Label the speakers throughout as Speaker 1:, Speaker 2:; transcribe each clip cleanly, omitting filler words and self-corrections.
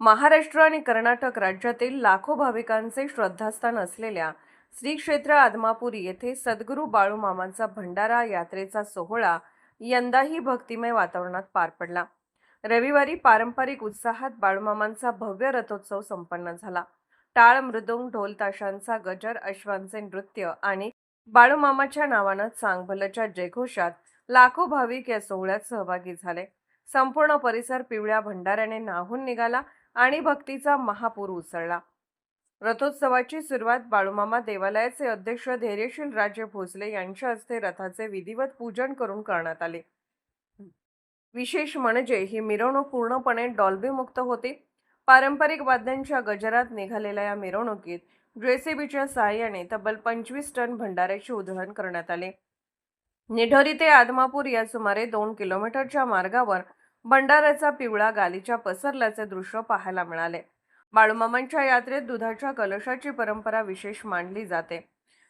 Speaker 1: महाराष्ट्र आणि कर्नाटक राज्यातील लाखो भाविकांचे श्रद्धास्थान असलेल्या श्री क्षेत्र आदमापुरी येथे सद्गुरू बाळूमामांचा भंडारा यात्रेचा सोहळा यंदाही भक्तिमय वातावरणात पार पडला। रविवारी पारंपरिक उत्साहात बाळूमामांचा भव्य रथोत्सव संपन्न झाला। टाळ, मृदुंग, ढोल ताशांचा गजर, अश्वांचे नृत्य आणि बाळूमामाच्या नावानं चांगभलच्या जयघोषात लाखो भाविक या सोहळ्यात सहभागी झाले। संपूर्ण परिसर पिवळ्या भंडाऱ्याने न्हाऊन निघाला आणि भक्तीचा महापूर उसळला। रथोत्सवाची सुरुवात बाळूमामा देवालयाचे अध्यक्ष धैर्यशील राजे भोसले यांच्या हस्ते रथाचे विधिवत पूजन करून करण्यात आले। विशेष म्हणजे ही मिरवणूक पूर्णपणे डॉल्बी मुक्त होती। पारंपरिक वाद्यांच्या गजरात निघालेल्या या मिरवणुकीत जेसीबीच्या सहाय्याने तब्बल 25 टन भंडाऱ्याचे उधळण करण्यात आले। निढोरी ते आदमापूर या सुमारे 2 किलोमीटरच्या मार्गावर भंडाऱ्याचा पिवळा गालीचा पसरल्याचे दृश्य पाहायला मिळाले। बाळूमामांच्या यात्रेत दुधाच्या कलशाची परंपरा विशेष मानली जाते।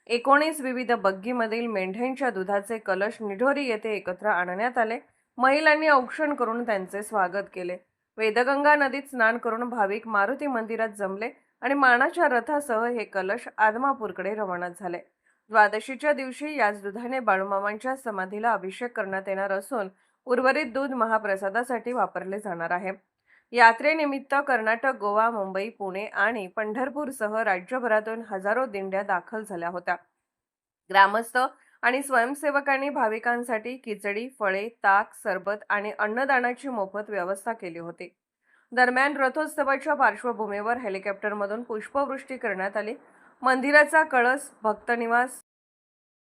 Speaker 1: 19 विविध बग्गीमधील मेंढ्यांच्या दुधाचे कलश निढोरी येथे एकत्र आणण्यात आले। महिलांनी औक्षण करून त्यांचे स्वागत केले। वेदगंगा नदीत स्नान करून भाविक मारुती मंदिरात जमले आणि मानाच्या रथासह हे कलश आदमापूरकडे रवाना झाले। द्वादशीच्या दिवशी याच दुधाने बाळूमामांच्या समाधीला अभिषेक करण्यात येणार असून उर्वरित दूध महाप्रसादासाठी वापरले जाणार आहे। यात्रेनिमित्त कर्नाटक, गोवा, मुंबई, पुणे आणि पंढरपूरसह राज्यभरातून हजारो दिंड्या दाखल झाल्या होत्या। ग्रामस्थ आणि स्वयंसेवकांनी भाविकांसाठी खिचडी, फळे, ताक, सरबत आणि अन्नदानाची मोफत व्यवस्था केली होती। दरम्यान रथोत्सवाच्या पार्श्वभूमीवर हेलिकॉप्टरमधून पुष्पवृष्टी करण्यात आली। मंदिराचा कळस, भक्तनिवास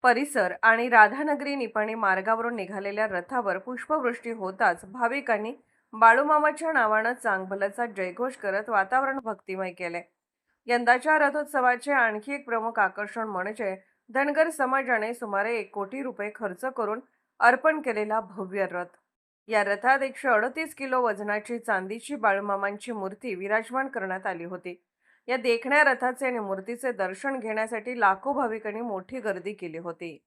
Speaker 1: परिसर आणि राधानगरी निपाणी मार्गावरून निघालेल्या रथावर पुष्पवृष्टी होताच भाविकांनी बाळूमामाच्या नावानं चांगभलचा जयघोष करत वातावरण भक्तिमय केले। यंदाच्या रथोत्सवाचे आणखी एक प्रमुख आकर्षण म्हणजे धनगर समाजाने सुमारे 1 कोटी रुपये खर्च करून अर्पण केलेला भव्य रथ। या रथात 138 किलो वजनाची चांदीची बाळूमामांची मूर्ती विराजमान करण्यात आली होती। या देखण्या रथाचे आणि मूर्तीचे दर्शन घेण्यासाठी लाखो भाविकांनी मोठी गर्दी केली होती।